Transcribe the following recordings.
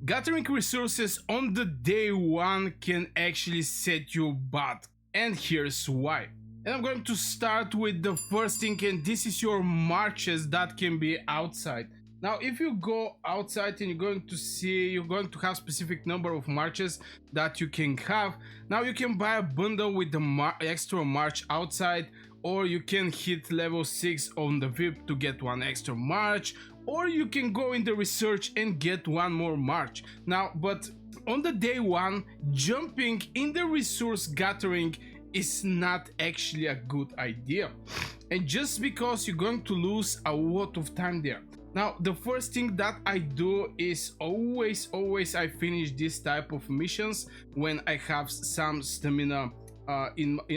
Gathering resources on the day one can actually set you back, and here's why. And I'm going to start with the first thing, and this is your marches that can be outside. Now, if you go outside and you're going to have specific number of marches that you can have. Now you can buy a bundle with the extra march outside, or you can hit level 6 on the VIP to get one extra march, or you can go in the research and get one more march. Now, but on the day one, jumping in the resource gathering is not actually a good idea, and just because you're going to lose a lot of time there. Now, the first thing that I do is always I finish this type of missions when I have some stamina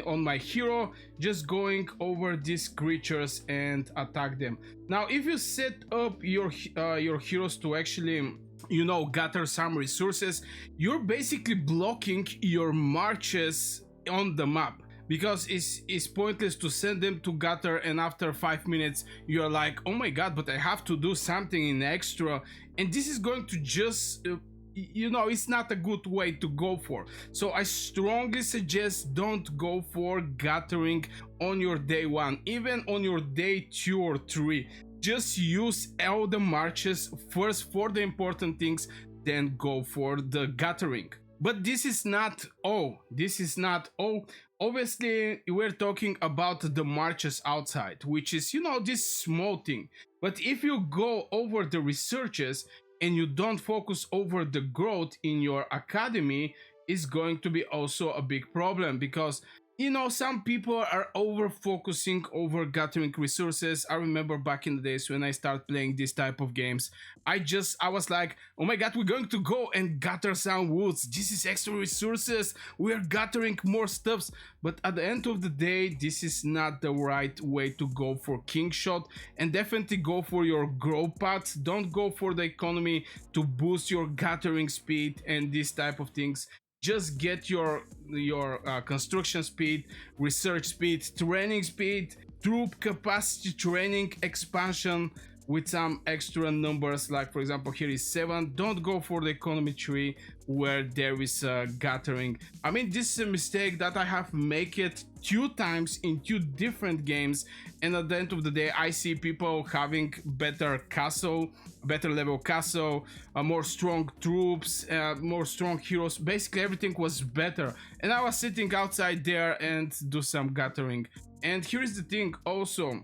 on my hero, just going over these creatures and attack them. Now, if you set up your heroes to actually, you know, gather some resources, you're basically blocking your marches on the map, because it's pointless to send them to gather and after 5 minutes you're like, oh my god, but I have to do something in extra, and this is going to just you know, it's not a good way to go for. So I strongly suggest don't go for gathering on your day one, even on your day 2 or 3. Just use all the marches first for the important things, then go for the gathering. But this is not all. Obviously, we're talking about the marches outside, which is, you know, this small thing. But if you go over the researches and you don't focus over the growth in your academy, it's going to be also a big problem, because, you know, some people are over focusing over gathering resources. I remember back in the days when I started playing this type of games, I was like, oh my god, we're going to go and gather some woods. This is extra resources. We are gathering more stuffs. But at the end of the day, this is not the right way to go for Kingshot, and definitely go for your growth path. Don't go for the economy to boost your gathering speed and this type of things. Just get your construction speed, research speed, training speed, troop capacity training expansion with some extra numbers, like for example here is 7. Don't go for the economy tree where there is a gathering. I mean, this is a mistake that I have made it 2 times in 2 different games, and at the end of the day I see people having better level castle, more strong troops, more strong heroes. Basically everything was better, and I was sitting outside there and do some gathering. And here's the thing also,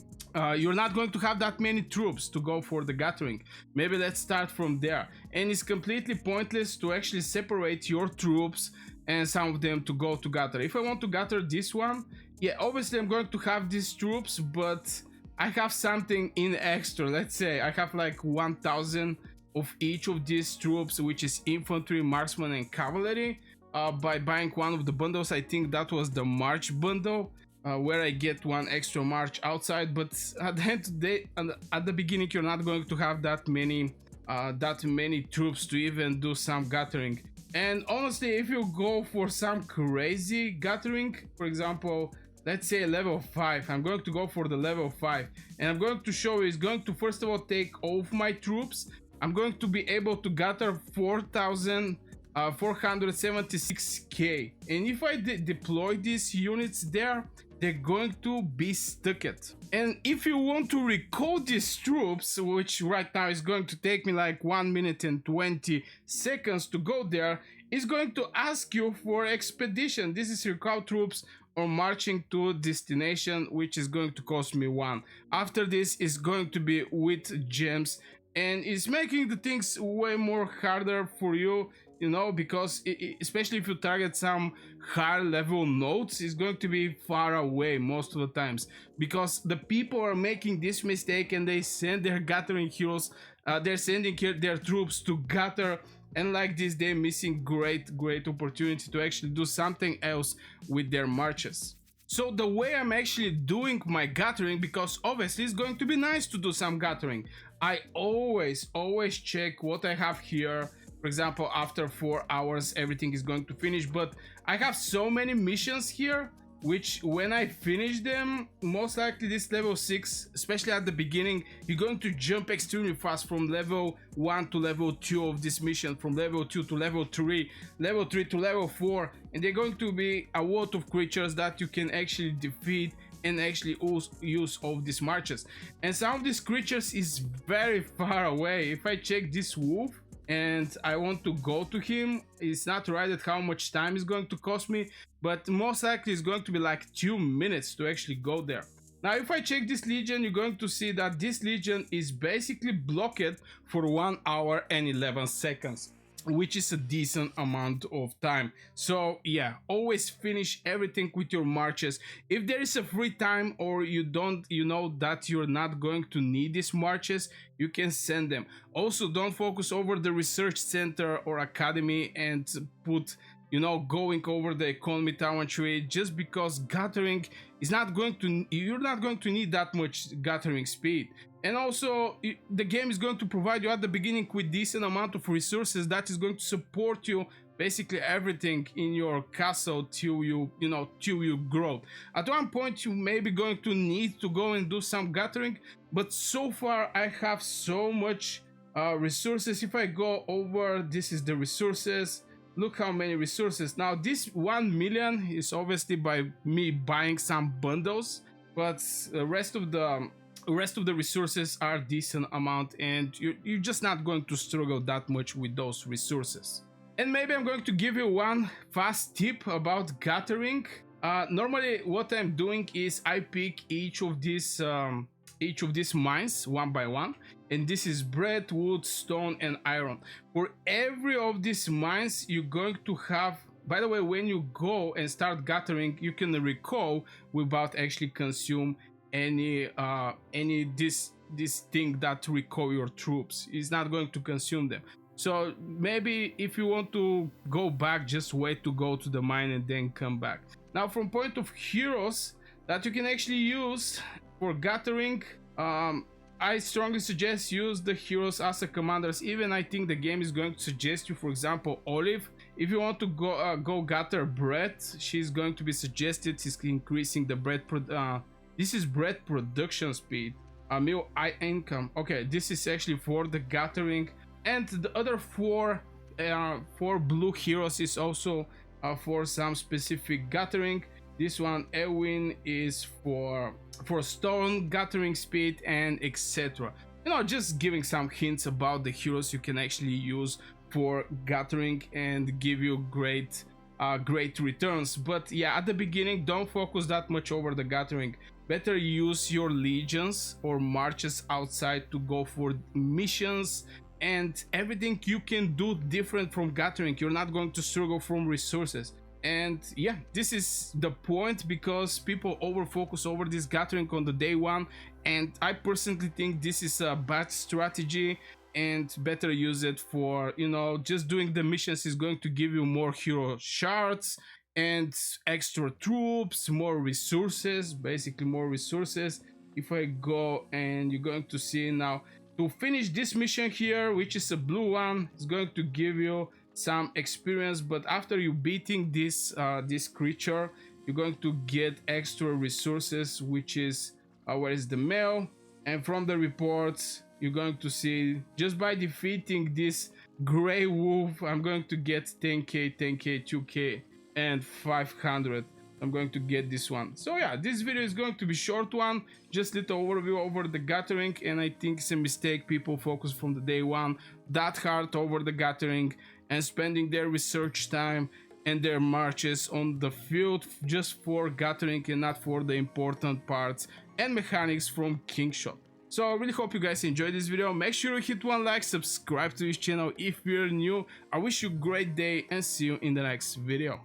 you're not going to have that many troops to go for the gathering. Maybe let's start from there. And it's completely pointless to actually separate your troops and some of them to go to gather. If I want to gather this one, yeah, obviously I'm going to have these troops, but I have something in extra. Let's say I have like 1000 of each of these troops, which is infantry, marksman and cavalry, by buying one of the bundles. I think that was the march bundle, where I get one extra march outside. But at the end of the day, at the beginning, you're not going to have that many troops to even do some gathering. And honestly, if you go for some crazy gathering, for example, let's say level 5, I'm going to go for the level 5, and I'm going to show you, it's going to first of all take all of my troops. I'm going to be able to gather 4,476k, and if I deploy these units there, they're going to be stuck. And if you want to recall these troops, which right now is going to take me like 1 minute and 20 seconds to go there, it's going to ask you for expedition. This is recall troops or marching to destination, which is going to cost me 1. After this is going to be with gems, and it's making the things way more harder for you, you know, because especially if you target some higher level nodes, it's going to be far away most of the times, because the people are making this mistake and they send their gathering heroes, they're sending their troops to gather, and like this they're missing great opportunity to actually do something else with their marches. So the way I'm actually doing my gathering, because obviously it's going to be nice to do some gathering, I always check what I have here. For example, after 4 hours everything is going to finish, but I have so many missions here which when I finish them, most likely this level 6, especially at the beginning, you're going to jump extremely fast from level 1 to level 2 of this mission, from level 2 to level 3, level 3 to level 4, and they're going to be a lot of creatures that you can actually defeat and actually use of these marches. And some of these creatures is very far away. If I check this wolf and I want to go to him, it's not right at how much time is going to cost me, but most likely it's going to be like 2 minutes to actually go there. Now if I check this legion, you're going to see that this legion is basically blocked for 1 hour and 11 seconds, which is a decent amount of time. So yeah, always finish everything with your marches. If there is a free time or you know that you're not going to need these marches, you can send them. Also, don't focus over the research center or academy and put going over the economy tower tree, just because gathering is not going to, you're not going to need that much gathering speed. And also the game is going to provide you at the beginning with decent amount of resources that is going to support you basically everything in your castle till you grow. At one point you may be going to need to go and do some gathering, but so far I have so much resources. If I go over, this is the resources. Look how many resources. Now this 1 million is obviously by me buying some bundles, but the rest of the resources are decent amount, and you're just not going to struggle that much with those resources. And maybe I'm going to give you one fast tip about gathering. Normally what I'm doing is I pick each of these mines one by one, and this is bread, wood, stone, and iron. For every of these mines you're going to have, by the way, when you go and start gathering, you can recall without actually consume any this thing that recall your troops. It's not going to consume them. So maybe if you want to go back, just wait to go to the mine and then come back. Now from point of heroes that you can actually use for gathering, I strongly suggest use the heroes as a commanders. Even I think the game is going to suggest you, for example, Olive. If you want to go gather bread, she's going to be suggested. She's increasing the bread. This is bread production speed, meal income. Okay, this is actually for the gathering, and the other four blue heroes is also for some specific gathering. This one, Awin, is for stone gathering speed and etc. Just giving some hints about the heroes you can actually use for gathering and give you great returns. But yeah, at the beginning, don't focus that much over the gathering. Better use your legions or marches outside to go for missions and everything you can do different from gathering. You're not going to struggle from resources. And yeah, this is the point, because people over focus over this gathering on the day one, and I personally think this is a bad strategy, and better use it for just doing the missions. Is going to give you more hero shards and extra troops, more resources, basically more resources. If I go, and you're going to see now, to finish this mission here, which is a blue one, it's going to give you some experience, but after you beating this creature, you're going to get extra resources, which is where is the mail. And from the reports, you're going to see, just by defeating this gray wolf, I'm going to get 10k, 10k, 2k, and 500. I'm going to get this one. So yeah, this video is going to be short one, just little overview over the gathering, and I think it's a mistake people focus from the day one that hard over the gathering and spending their research time and their marches on the field just for gathering and not for the important parts and mechanics from Kingshot. So I really hope you guys enjoyed this video. Make sure you hit one like, subscribe to this channel if you're new. I wish you a great day and see you in the next video.